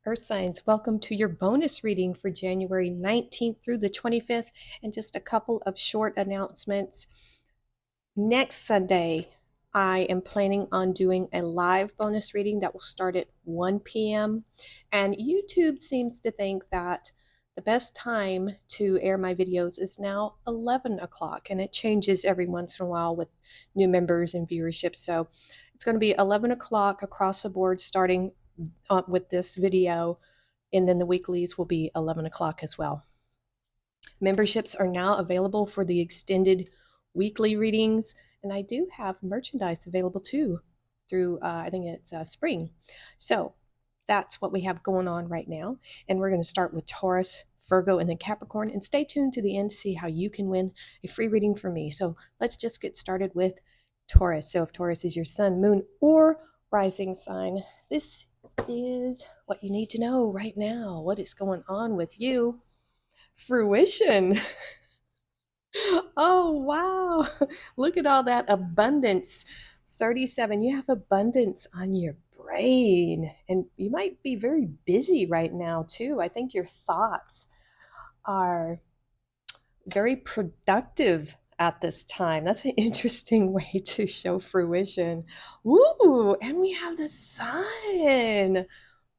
Earth signs, welcome to your bonus reading for January 19th through the 25th, and just a couple of short announcements. Next Sunday, I am planning on doing a live bonus reading that will start at 1 p.m. And YouTube seems to think that the best time to air my videos is now 11 o'clock, and it changes every once in a while with new members and viewership. So it's going to be 11 o'clock across the board starting with this video, and then the weeklies will be 11 o'clock as well. Memberships are now available for the extended weekly readings, and I do have merchandise available too through, I think it's spring. So that's what we have going on right now. And we're going to start with Taurus, Virgo, and then Capricorn. And stay tuned to the end to see how you can win a free reading from me. So let's just get started with Taurus. So if Taurus is your sun, moon, or rising sign, this is what you need to know right now. What is going on with you? Fruition. Oh, wow. Look at all that abundance. 37, you have abundance on your brain. And you might be very busy right now, too. I think your thoughts are very productive at this time. That's an interesting way to show fruition. Woo! And we have the sun.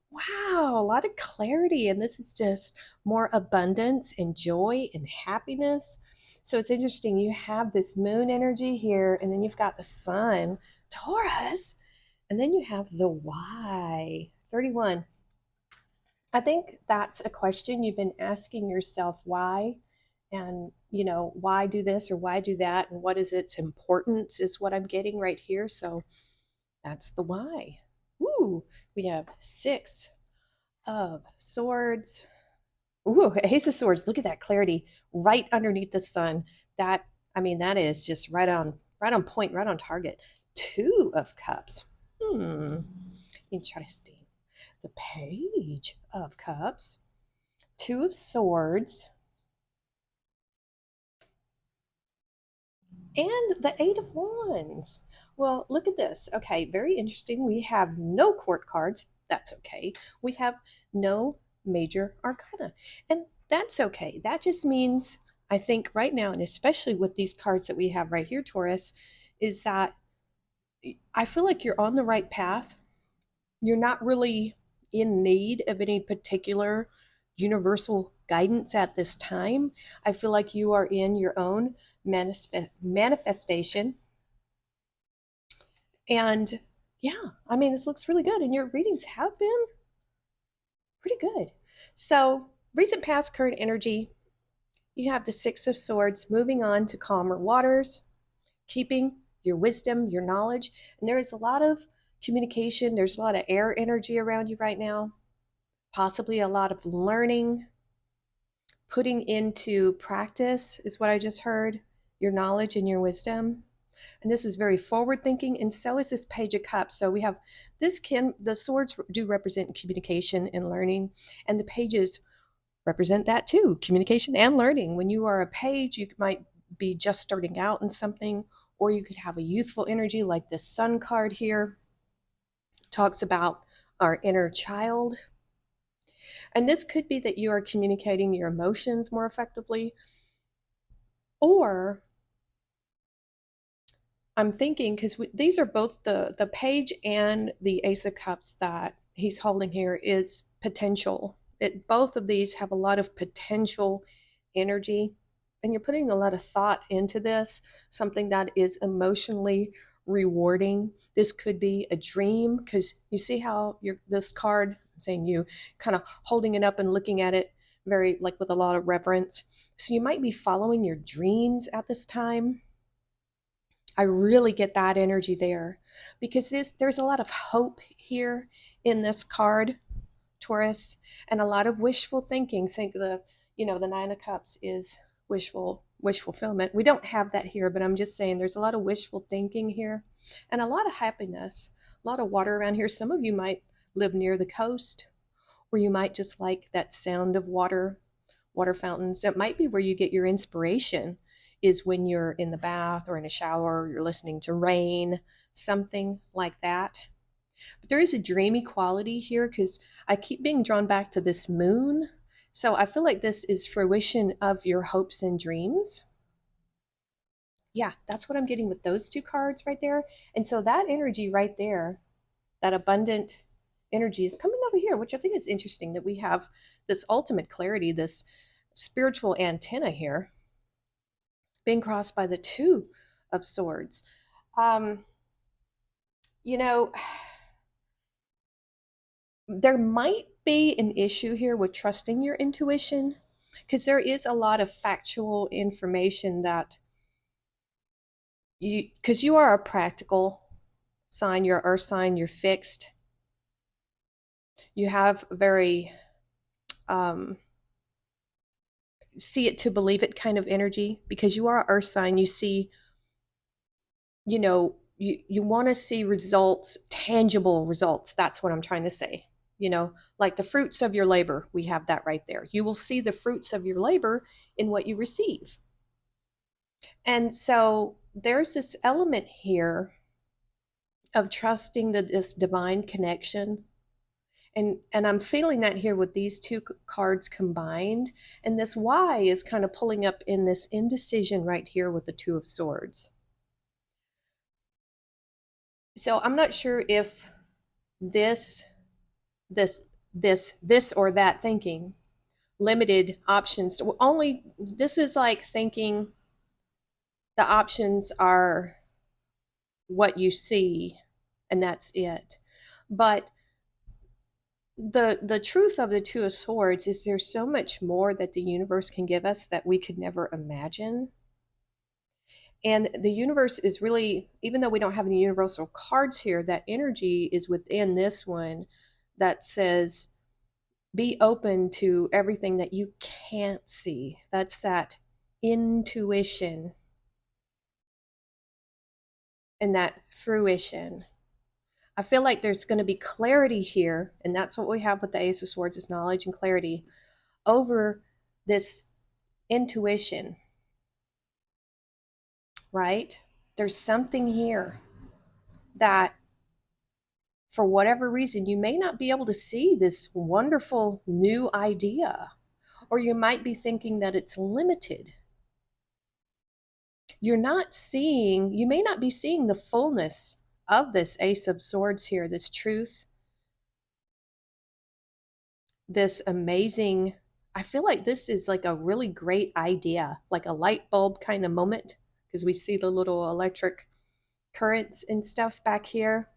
Wow, a lot of clarity. And this is just more abundance and joy and happiness. So it's interesting. You have this moon energy here, and then you've got the sun, Taurus, and then you have the why, 31. I think that's a question you've been asking yourself, why? And, why do this or why do that? And what is its importance is what I'm getting right here. So that's the why. Woo! We have 6 of Swords. Ooh, Ace of Swords. Look at that clarity right underneath the sun. That is just right on point, right on target. 2 of Cups. Interesting. The Page of Cups. 2 of Swords. And the 8 of Wands. Well, look at this. Okay, very interesting. We have no court cards. That's okay. We have no major arcana. And that's okay. That just means, I think right now, and especially with these cards that we have right here, Taurus, is that I feel like you're on the right path. You're not really in need of any particular universal guidance at this time. I feel like you are in your own manifestation. And yeah, this looks really good. And your readings have been pretty good. So, recent past, current energy, you have the 6 of Swords, moving on to calmer waters, keeping your wisdom, your knowledge. And there is a lot of communication. There's a lot of air energy around you right now, possibly a lot of learning, putting into practice is what I just heard, your knowledge and your wisdom. And this is very forward thinking, and so is this Page of Cups. So we have the swords do represent communication and learning, and the pages represent that too, communication and learning. When you are a page, you might be just starting out in something, or you could have a youthful energy like this Sun card here talks about our inner child. And this could be that you are communicating your emotions more effectively, or I'm thinking, because these are both the Page and the Ace of Cups that he's holding here is potential. Both of these have a lot of potential energy, and you're putting a lot of thought into this, something that is emotionally rewarding. This could be a dream, because you see how this card, I'm saying you, kind of holding it up and looking at it very like with a lot of reverence. So you might be following your dreams at this time. I really get that energy there, because there's a lot of hope here in this card, Taurus, and a lot of wishful thinking. Think the 9 of Cups is wish fulfillment. We don't have that here, but I'm just saying there's a lot of wishful thinking here and a lot of happiness, a lot of water around here. Some of you might live near the coast, or you might just like that sound of water fountains. It might be where you get your inspiration, is when you're in the bath or in a shower, or you're listening to rain, something like that. But there is a dreamy quality here because I keep being drawn back to this moon. So I feel like this is fruition of your hopes and dreams. Yeah, that's what I'm getting with those two cards right there. And so that energy right there, that abundant energy is coming over here, which I think is interesting that we have this ultimate clarity, this spiritual antenna here being crossed by the two of swords. Um, you know, there might be an issue here with trusting your intuition because there is a lot of factual information that because you are a practical sign, you're earth sign, you're fixed. You have very um, see it to believe it kind of energy because you are earth sign. You see, you want to see results, tangible results. That's what I'm trying to say. Like the fruits of your labor, we have that right there. You will see the fruits of your labor in what you receive. And so there's this element here of trusting this divine connection. And I'm feeling that here with these two cards combined. And this Y is kind of pulling up in this indecision right here with the Two of Swords. So I'm not sure if this, this or that thinking limited options. Only this is like thinking the options are what you see and that's it. But the truth of the Two of Swords is there's so much more that the universe can give us that we could never imagine. And the universe is really, even though we don't have any universal cards here, that energy is within this one that says be open to everything that you can't see. That's that intuition and that fruition. I feel like there's going to be clarity here, and that's what we have with the Ace of Swords is knowledge and clarity over this intuition, right? There's something here that for whatever reason you may not be able to see this wonderful new idea, or you might be thinking that it's limited. You may not be seeing the fullness of this Ace of Swords here, this truth, this amazing. I feel like this is like a really great idea, like a light bulb kind of moment, because we see the little electric currents and stuff back here.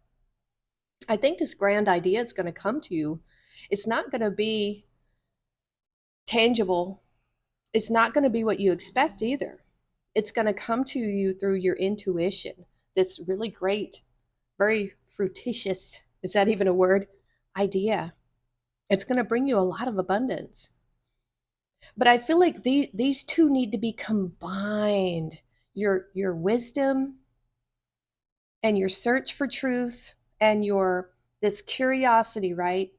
I think this grand idea is going to come to you. It's not going to be tangible. It's not going to be what you expect either. It's going to come to you through your intuition. This really great, very fruititious, is that even a word? Idea. It's going to bring you a lot of abundance. But I feel like these two need to be combined. Your wisdom and your search for truth and your this curiosity, right?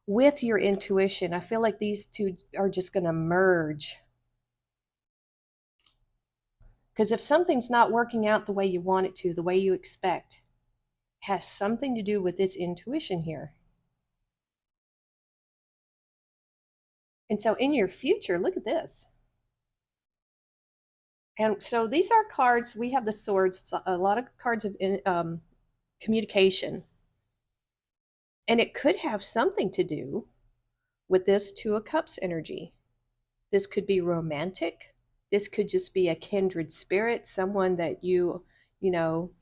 With your intuition. I feel like these two are just going to merge. Because if something's not working out the way you want it to, the way you expect, it has something to do with this intuition here. And so in your future, look at this. And so these are cards. We have the swords, a lot of cards of communication. And it could have something to do with this Two of Cups energy. This could be romantic. This could just be a kindred spirit, someone that you know,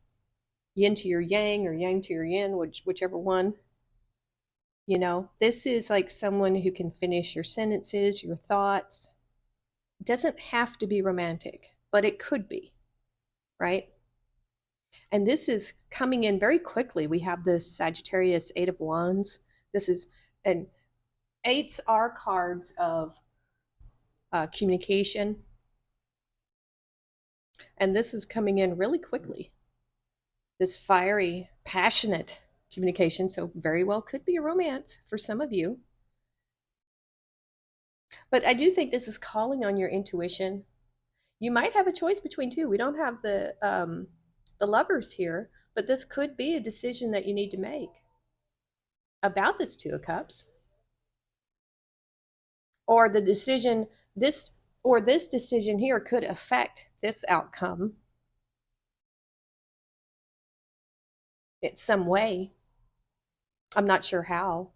yin to your yang or yang to your yin, whichever one. This is like someone who can finish your sentences, your thoughts. It doesn't have to be romantic, but it could be, right? And this is coming in very quickly. We have this Sagittarius Eight of Wands. This is, and eights are cards of communication. And this is coming in really quickly. This fiery, passionate communication. So, very well could be a romance for some of you. But I do think this is calling on your intuition. You might have a choice between two. We don't have the lovers here, But this could be a decision that you need to make about this Two of Cups, or the decision this or this decision here could affect this outcome in some way. I'm not sure how,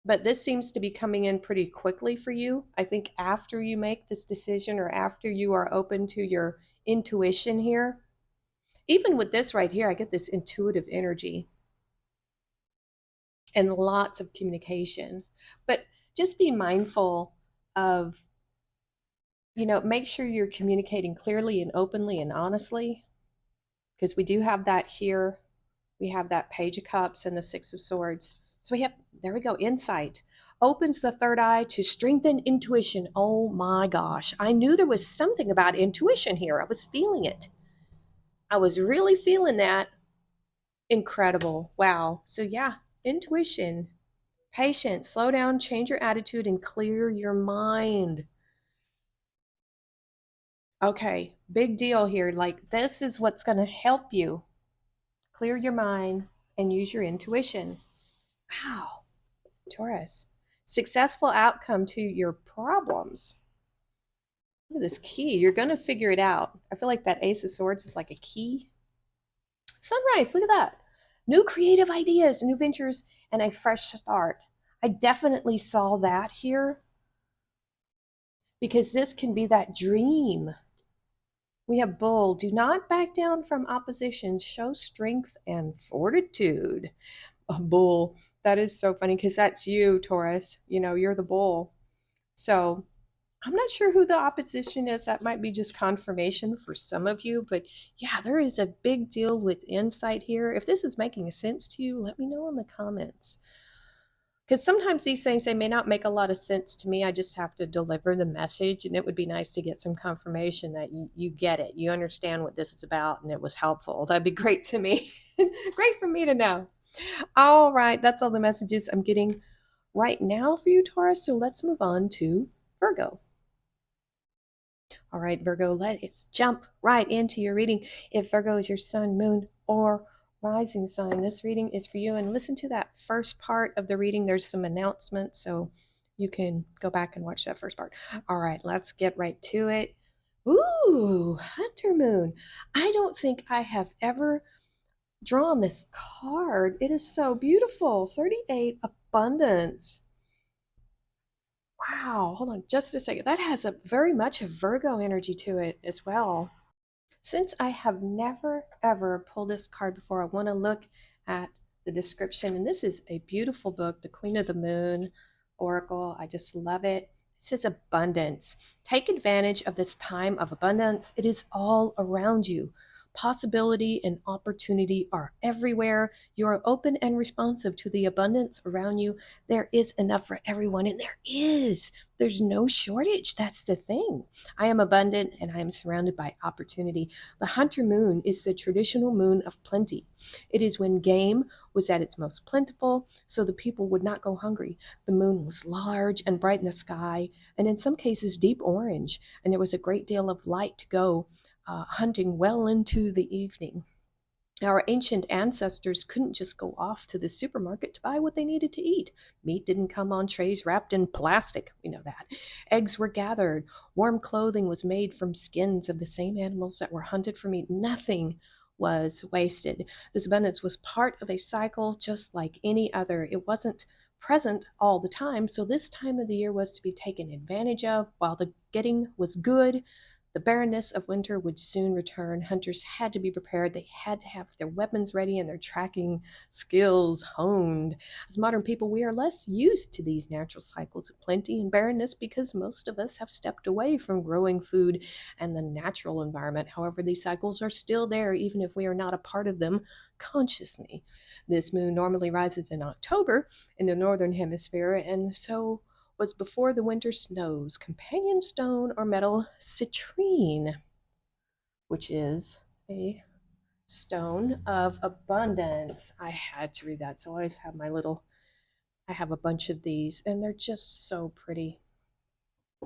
but this seems to be coming in pretty quickly for you. I think after you make this decision, or after you are open to your intuition here, even with this right here, I get this intuitive energy and lots of communication. But just be mindful of, make sure you're communicating clearly and openly and honestly, because we do have that here. We have that Page of Cups and the Six of Swords. So we have, there we go, insight. Opens the third eye to strengthen intuition. Oh my gosh. I knew there was something about intuition here. I was feeling it. I was really feeling that. Incredible. Wow. So, yeah, intuition, patience, slow down, change your attitude, and clear your mind. Okay, big deal here. Like, this is what's going to help you clear your mind and use your intuition. Wow, Taurus. Successful outcome to your problems. Look at this key. You're going to figure it out. I feel like that Ace of Swords is like a key. Sunrise, look at that. New creative ideas, new ventures, and a fresh start. I definitely saw that here, because this can be that dream. We have Bull. Do not back down from opposition. Show strength and fortitude. A bull. That is so funny, because that's you, Taurus. You're the bull. So I'm not sure who the opposition is. That might be just confirmation for some of you. But yeah, there is a big deal with insight here. If this is making sense to you, let me know in the comments. Because sometimes these things, they may not make a lot of sense to me. I just have to deliver the message, and it would be nice to get some confirmation that you get it. You understand what this is about, and it was helpful. That'd be great to me. Great for me to know. All right, that's all the messages I'm getting right now for you, Taurus. So let's move on to Virgo. All right, Virgo, let's jump right into your reading. If Virgo is your sun, moon, or rising sign, this reading is for you. And listen to that first part of the reading. There's some announcements, so you can go back and watch that first part. All right, let's get right to it. Ooh, Hunter Moon. I don't think I have ever drawn this card. It is so beautiful. 38 Abundance. Wow, hold on just a second. That has a very much a Virgo energy to it as well. Since I have never ever pulled this card before, I want to look at the description. And this is a beautiful book, The Queen of the Moon Oracle. I just love it. It says abundance. Take advantage of this time of abundance. It is all around you. Possibility and opportunity are everywhere. You are open and responsive to the abundance around you. There is enough for everyone, and there is. There's no shortage. That's the thing. I am abundant, and I am surrounded by opportunity. The Hunter moon is the traditional moon of plenty. It is when game was at its most plentiful, so the people would not go hungry. The moon was large and bright in the sky, and in some cases deep orange, and there was a great deal of light to go hunting well into the evening. Our ancient ancestors couldn't just go off to the supermarket to buy what they needed to eat. Meat didn't come on trays wrapped in plastic. We know that. Eggs were gathered. Warm clothing was made from skins of the same animals that were hunted for meat. Nothing was wasted. This abundance was part of a cycle just like any other. It wasn't present all the time, so this time of the year was to be taken advantage of while the getting was good. The barrenness of winter would soon return. Hunters had to be prepared. They had to have their weapons ready and their tracking skills honed. As modern people, we are less used to these natural cycles of plenty and barrenness because most of us have stepped away from growing food and the natural environment. However, these cycles are still there, even if we are not a part of them consciously. This moon normally rises in October in the northern hemisphere, and so was before the winter snows. Companion stone or metal citrine, which is a stone of abundance. I had to read that, so I always have I have a bunch of these, and they're just so pretty.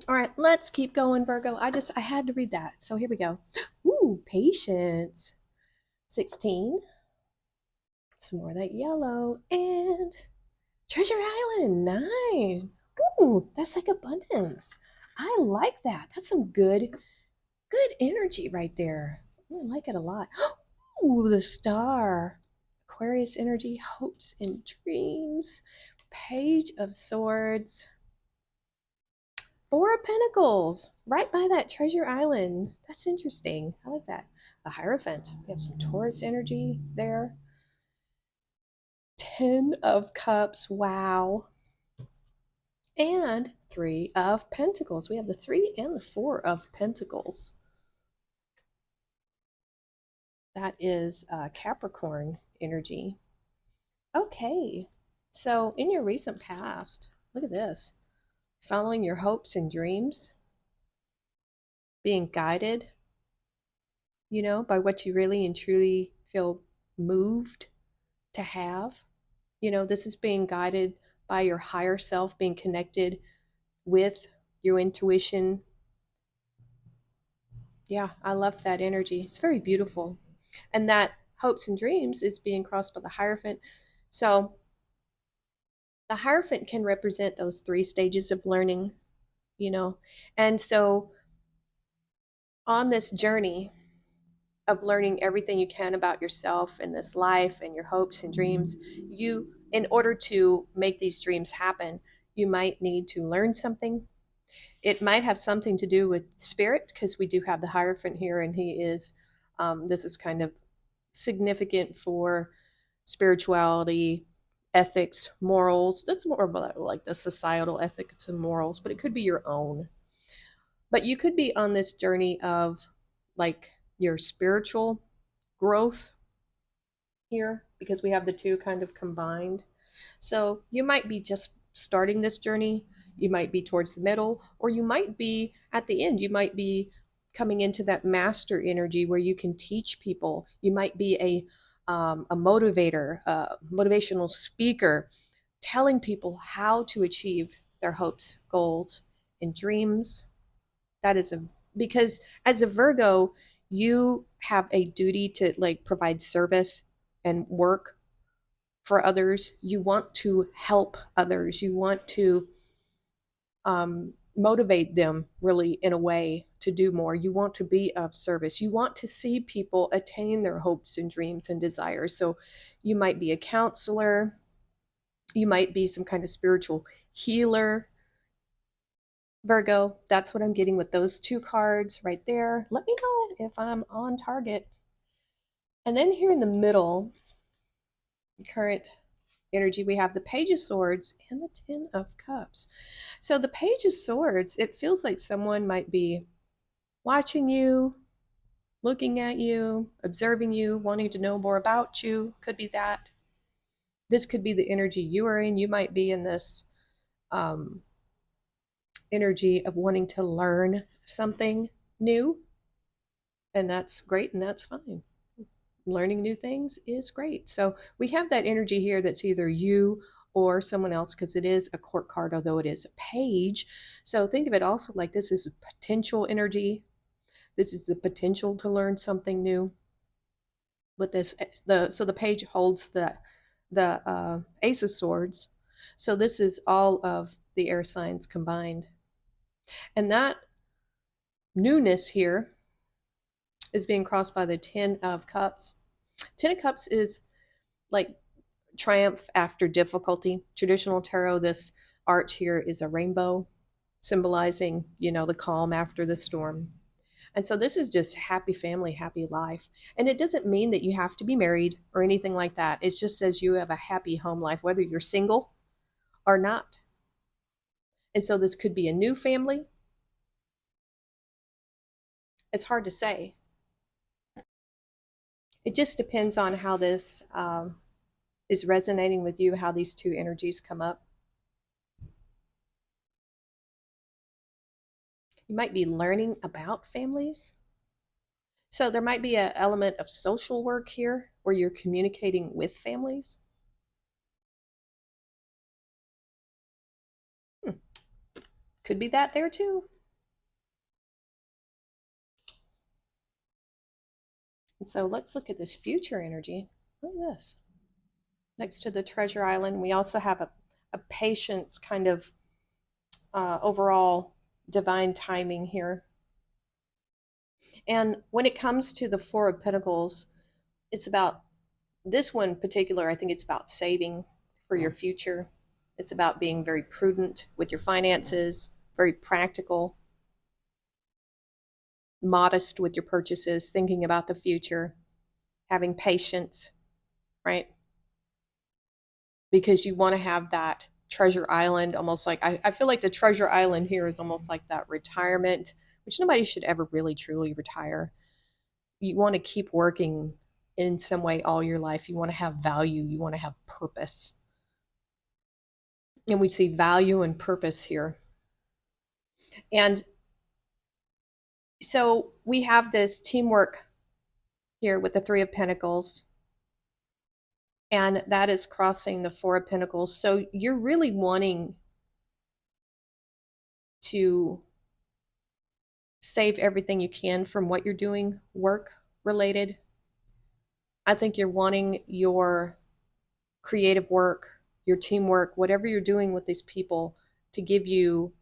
All right, let's keep going, Virgo. I had to read that. So here we go. Ooh, patience. 16. Some more of that yellow. And Treasure Island. 9. Ooh, that's like abundance. I like that. That's some good energy right there. I like it a lot. Ooh, the star. Aquarius energy, hopes and dreams. Page of Swords. Four of Pentacles. Right by that Treasure Island. That's interesting. I like that. The Hierophant. We have some Taurus energy there. 10 of Cups. Wow. And 3 of Pentacles. We have the 3 and the 4 of Pentacles. That is Capricorn energy. Okay. So in your recent past, look at this. Following your hopes and dreams, being guided, by what you really and truly feel moved to have. This is being guided by your higher self, being connected with your intuition. Yeah, I love that energy. It's very beautiful. And that hopes and dreams is being crossed by the Hierophant. So the Hierophant can represent those 3 stages of learning, you know. And so on this journey of learning everything you can about yourself and this life and your hopes and dreams, in order to make these dreams happen, you might need to learn something. It might have something to do with spirit, because we do have the Hierophant here, and he is, this is kind of significant for spirituality, ethics, morals. That's more about like the societal ethics and morals, but it could be your own. But you could be on this journey of like your spiritual growth here, because we have the two kind of combined. So you might be just starting this journey, you might be towards the middle, or you might be at the end. You might be coming into that master energy where you can teach people. You might be a motivator, a motivational speaker, telling people how to achieve their hopes, goals, and dreams. That is because as a Virgo, you have a duty to like provide service and work for others. You want to help others. You want to motivate them really in a way to do more. You want to be of service. You want to see people attain their hopes and dreams and desires. So you might be a counselor. You might be some kind of spiritual healer. Virgo, that's what I'm getting with those 2 cards right there. Let me know if I'm on target. And then here in the middle, current energy, we have the Page of Swords and the 10 of Cups. So the Page of Swords, it feels like someone might be watching you, looking at you, observing you, wanting to know more about you. Could be that. This could be the energy you are in. You might be in this energy of wanting to learn something new, and that's great and that's fine. Learning new things is great. So we have that energy here that's either you or someone else, because it is a court card, although it is a page. So think of it also like this is potential energy. This is the potential to learn something new. With this, the page holds the Ace of Swords. So this is all of the air signs combined. And that newness here is being crossed by the 10 of Cups. 10 of Cups is like triumph after difficulty. Traditional tarot, this arch here is a rainbow, symbolizing, the calm after the storm. And so this is just happy family, happy life. And it doesn't mean that you have to be married or anything like that. It just says you have a happy home life, whether you're single or not. And so this could be a new family. It's hard to say. It just depends on how this is resonating with you, how these 2 energies come up. You might be learning about families. So there might be an element of social work here where you're communicating with families. Could be that there too. And so let's look at this future energy. Look at this. Next to the treasure island, we also have a patience kind of overall divine timing here. And when it comes to the Four of Pentacles, it's about this one in particular. I think it's about saving for your future. It's about being very prudent with your finances, very practical, modest with your purchases, thinking about the future, having patience, right? Because you want to have that treasure island, almost like I feel like the treasure island here is almost like that retirement, which nobody should ever really truly retire. You want to keep working in some way all your life. You want to have value, you want to have purpose. And we see value and purpose here. And so we have this teamwork here with the Three of Pentacles, and that is crossing the Four of Pentacles. So you're really wanting to save everything you can from what you're doing work related. I think you're wanting your creative work, your teamwork, whatever you're doing with these people to give you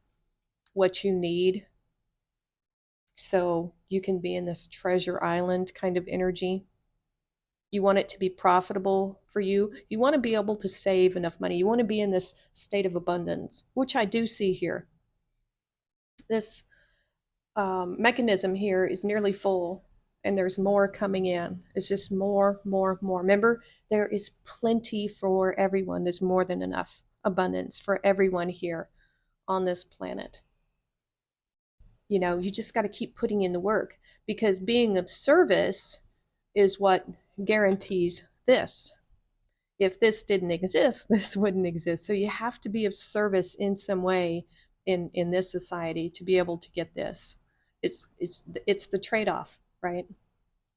what you need so you can be in this treasure island kind of energy. You want it to be profitable for you. You want to be able to save enough money. You want to be in this state of abundance, which I do see here. This mechanism here is nearly full, and there's more coming in. It's just more, more, more. Remember, there is plenty for everyone. There's more than enough abundance for everyone here on this planet. You know, you just got to keep putting in the work, because being of service is what guarantees this. If this didn't exist, this wouldn't exist. So you have to be of service in some way in this society to be able to get this. It's the trade-off, right?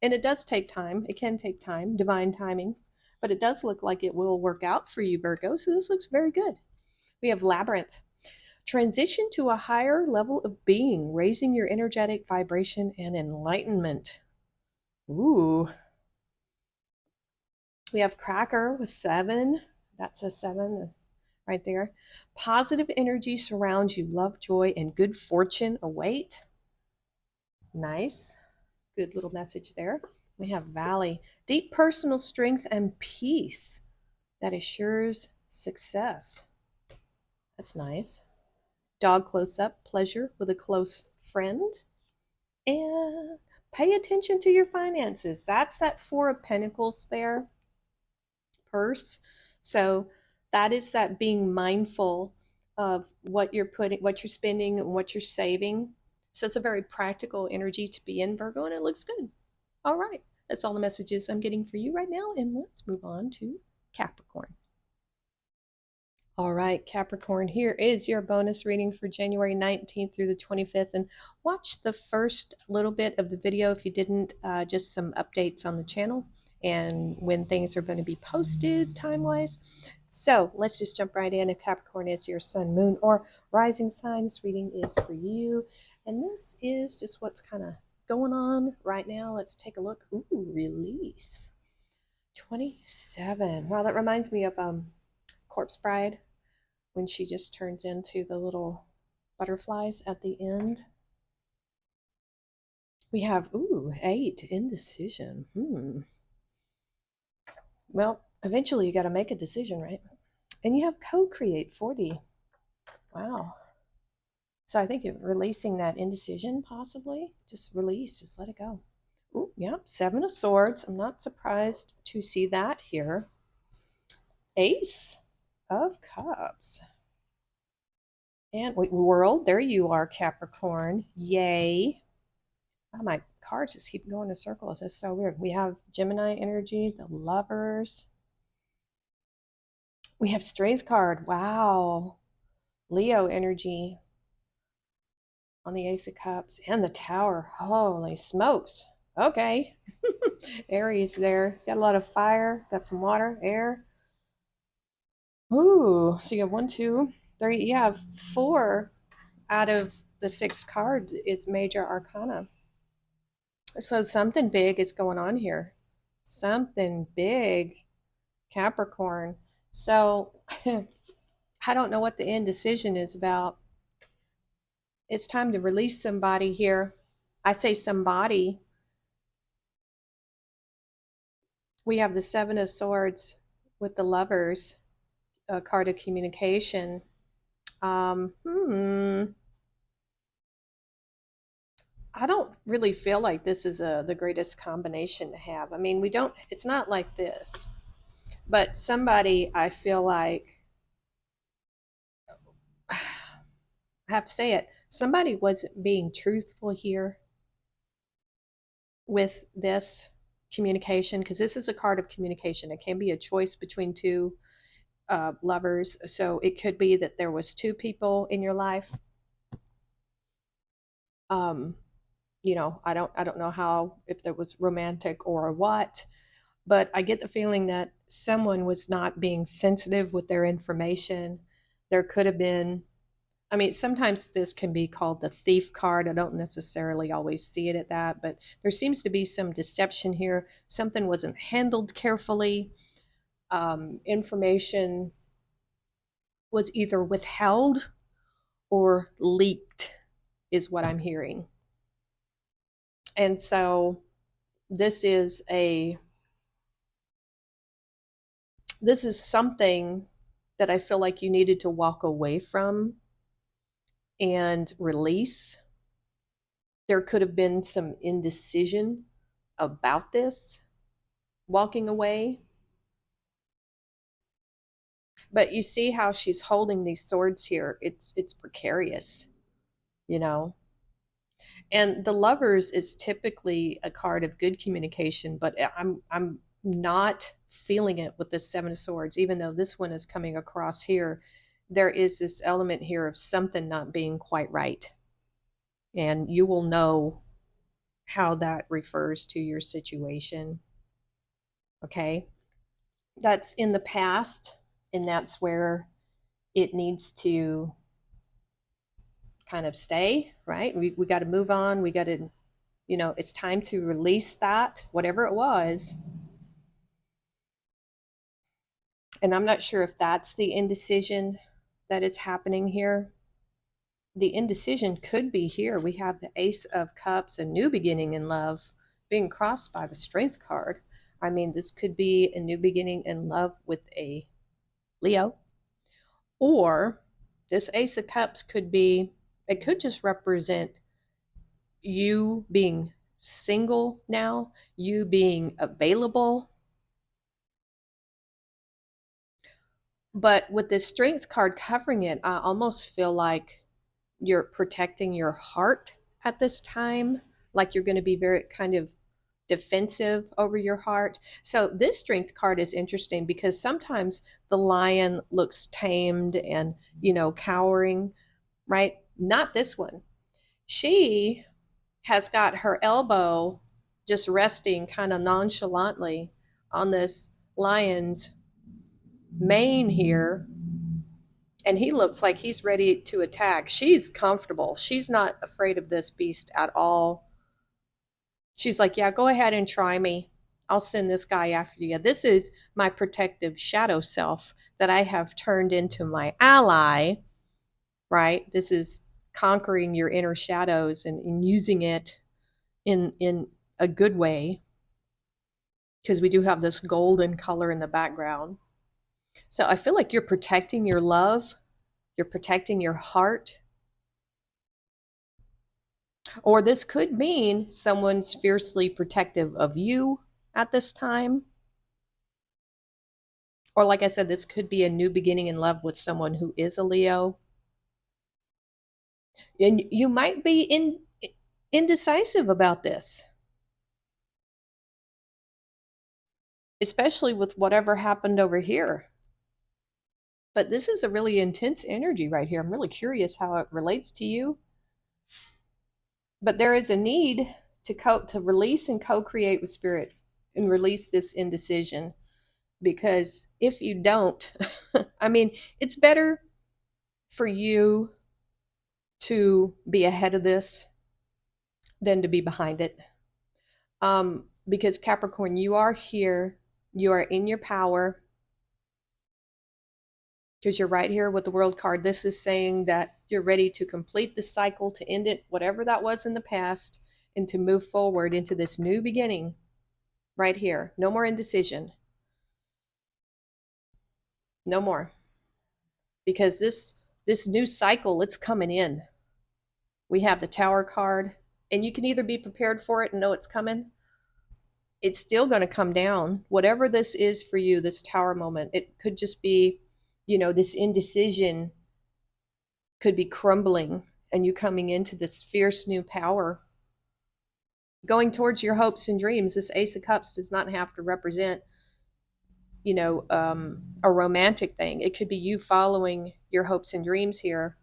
And it does take time. It can take time, divine timing, but it does look like it will work out for you, Virgo. So this looks very good. We have Labyrinth. Transition to a higher level of being, raising your energetic vibration and enlightenment. Ooh. We have Cracker with 7. That's a 7 right there. Positive energy surrounds you. Love, joy, and good fortune await. Nice. Good little message there. We have Valley. Deep personal strength and peace that assures success. That's nice. Dog close up. Pleasure with a close friend. And pay attention to your finances. That's that Four of Pentacles there. Purse. So that is that being mindful of what you're putting, what you're spending, and what you're saving. So it's a very practical energy to be in, Virgo, and it looks good. All right, that's all the messages I'm getting for you right now, and let's move on to Capricorn. All right, Capricorn, here is your bonus reading for January 19th through the 25th. And watch the first little bit of the video if you didn't, just some updates on the channel and when things are going to be posted time-wise. So let's just jump right in. If Capricorn is your sun, moon, or rising sign, this reading is for you. And this is just what's kind of going on right now. Let's take a look. Ooh, release. 27. Wow, that reminds me of Corpse Bride, when she just turns into the little butterflies at the end. We have, 8, indecision. Well, eventually you got to make a decision, right? And you have co-create, 40. Wow. So I think you're releasing that indecision, possibly. Just release, just let it go. Ooh, yeah, 7 of Swords. I'm not surprised to see that here. Ace of Cups. And World, there you are, Capricorn. Yay. Oh, my cards just keep going in circles. That's so weird. We have Gemini energy, the Lovers. We have Strength card. Wow. Leo energy on the Ace of Cups and the Tower. Holy smokes. Okay. Aries there. Got a lot of fire. Got some water, air. Ooh, so you have 1, 2, 3. You have 4 out of the 6 cards is major arcana. So something big is going on here. Something big, Capricorn. So I don't know what the indecision is about. It's time to release somebody here. I say somebody. We have the Seven of Swords with the Lovers, a card of communication. Um, hmm, I don't really feel like this is the greatest combination to have. I mean, we don't, it's not like this, but somebody I feel like, I have to say it, somebody wasn't being truthful here with this communication because this is a card of communication. It can be a choice between two lovers. So it could be that there was two people in your life. Um, I don't know how if there was romantic or what, but I get the feeling that someone was not being sensitive with their information. There could have been, I mean, sometimes this can be called the thief card. I don't necessarily always see it at that, but there seems to be some deception here. Something wasn't handled carefully. Information was either withheld or leaked, is what I'm hearing. And so this is a this is something that I feel like you needed to walk away from and release. There could have been some indecision about this walking away. But you see how she's holding these swords here. It's precarious, you know. And the lovers is typically a card of good communication, but I'm not feeling it with this seven of swords, even though this one is coming across here. There is this element here of something not being quite right. And you will know how that refers to your situation. Okay. That's in the past, and that's where it needs to kind of stay, right? We got to move on. We got to, it's time to release that, whatever it was. And I'm not sure if that's the indecision that is happening here. The indecision could be here. We have the Ace of Cups, a new beginning in love, being crossed by the Strength card. I mean, this could be a new beginning in love with a Leo, or this Ace of Cups could be, it could just represent you being single now, you being available. But with this Strength card covering it, I almost feel like you're protecting your heart at this time, like you're going to be very kind of defensive over your heart. So this Strength card is interesting because sometimes the lion looks tamed and, cowering, right? Not this one. She has got her elbow just resting kind of nonchalantly on this lion's mane here, and he looks like he's ready to attack. She's comfortable. She's not afraid of this beast at all. She's like, yeah, go ahead and try me. I'll send this guy after you. This is my protective shadow self that I have turned into my ally, right? This is conquering your inner shadows and using it in a good way, because we do have this golden color in the background. So I feel like you're protecting your love, you're protecting your heart. Or this could mean someone's fiercely protective of you at this time. Or, like I said, this could be a new beginning in love with someone who is a Leo. And you might be indecisive about this, especially with whatever happened over here. But this is a really intense energy right here. I'm really curious how it relates to you. But there is a need to release and co-create with spirit and release this indecision, because if you don't, I mean, it's better for you to be ahead of this than to be behind it. Because Capricorn, you are here, you are in your power, because you're right here with the World card. This is saying that you're ready to complete the cycle, to end it, whatever that was in the past, and to move forward into this new beginning right here. No more indecision. No more. Because this new cycle, it's coming in. We have the Tower card, and you can either be prepared for it and know it's coming. It's still going to come down. Whatever this is for you, this Tower moment, it could just be, this indecision could be crumbling and you coming into this fierce new power, going towards your hopes and dreams. This Ace of Cups does not have to represent, a romantic thing. It could be you following your hopes and dreams here.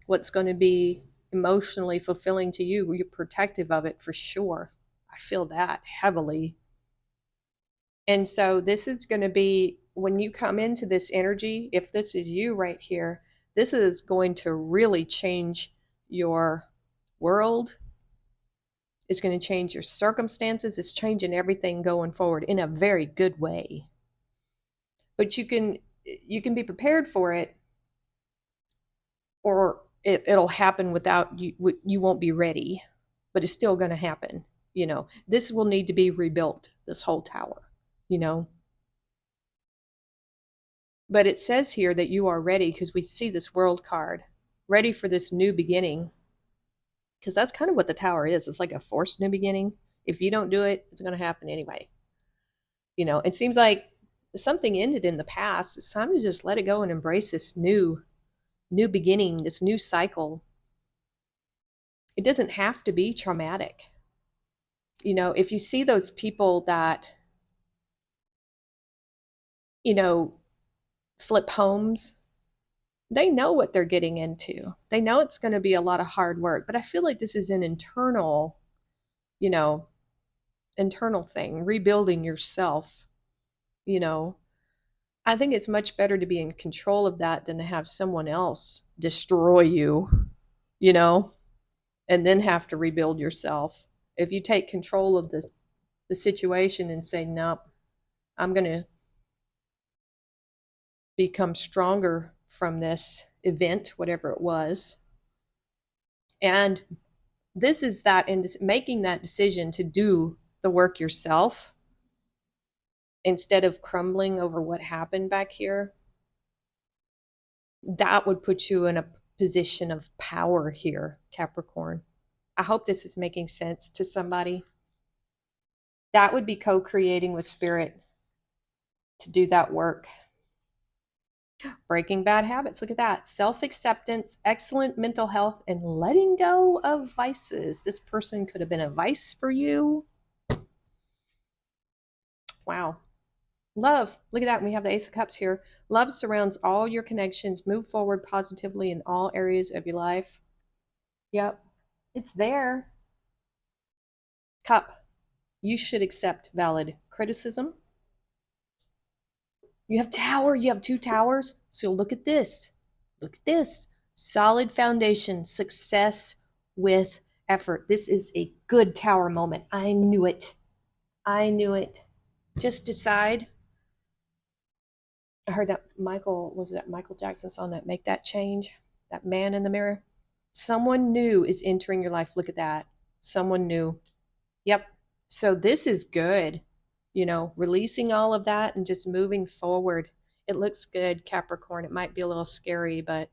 What's going to be emotionally fulfilling to you, you're protective of it for sure. I feel that heavily. And so this is going to be, when you come into this energy, if this is you right here, this is going to really change your world. It's going to change your circumstances. It's changing everything going forward in a very good way. But you can be prepared for it, or it'll happen without you. You won't be ready, but it's still going to happen. This will need to be rebuilt, this whole tower, But it says here that you are ready, because we see this World card, ready for this new beginning. Because that's kind of what the tower is. It's like a forced new beginning. If you don't do it, it's going to happen anyway. It seems like something ended in the past. It's time to just let it go and embrace this new beginning, this new cycle. It doesn't have to be traumatic. If you see those people that, flip homes, they know what they're getting into. They know it's going to be a lot of hard work, but I feel like this is an internal thing, rebuilding yourself. I think it's much better to be in control of that than to have someone else destroy you, and then have to rebuild yourself. If you take control of the situation and say, nope, I'm going to become stronger from this event, whatever it was. And this is that, in making that decision to do the work yourself instead of crumbling over what happened back here, that would put you in a position of power here, Capricorn. I hope this is making sense to somebody. That would be co-creating with Spirit to do that work. Breaking bad habits. Look at that. Self-acceptance, excellent mental health, and letting go of vices. This person could have been a vice for you. Wow. Love. Look at that. We have the Ace of Cups here. Love surrounds all your connections. Move forward positively in all areas of your life. Yep. It's there. Cup. You should accept valid criticism. You have Tower. You have two towers. So look at this. Look at this. Solid foundation. Success with effort. This is a good Tower moment. I knew it. I knew it. Just decide. I heard that Michael Jackson song, that Make That Change, that man in the mirror. Someone new is entering your life. Look at that. Someone new. Yep. So this is good. Releasing all of that and just moving forward. It looks good, Capricorn. It might be a little scary, but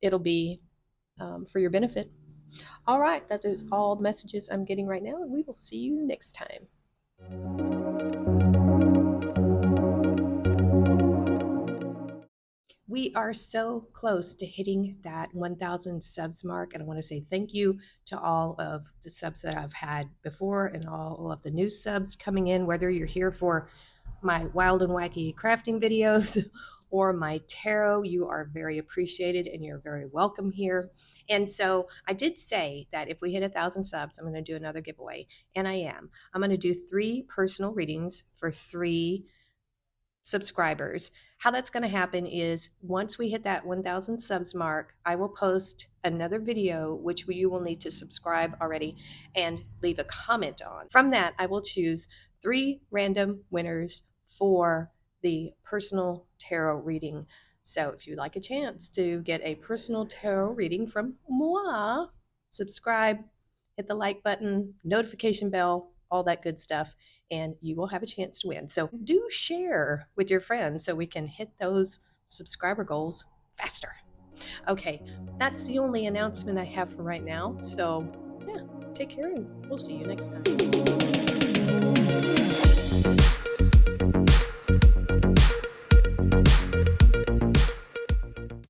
it'll be for your benefit. All right. That is all the messages I'm getting right now, and we will see you next time. We are so close to hitting that 1,000 subs mark, and I want to say thank you to all of the subs that I've had before and all of the new subs coming in, whether you're here for my wild and wacky crafting videos or my tarot. You are very appreciated and you're very welcome here. And so I did say that if we hit 1,000 subs, I'm going to do another giveaway, and I am. I'm going to do 3 personal readings for 3 subscribers. How that's going to happen is once we hit that 1,000 subs mark, I will post another video, which you will need to subscribe already and leave a comment on. From that, I will choose 3 random winners for the personal tarot reading. So if you'd like a chance to get a personal tarot reading from moi, subscribe, hit the like button, notification bell, all that good stuff, and you will have a chance to win. So do share with your friends so we can hit those subscriber goals faster. Okay, that's the only announcement I have for right now. So yeah, take care and we'll see you next time.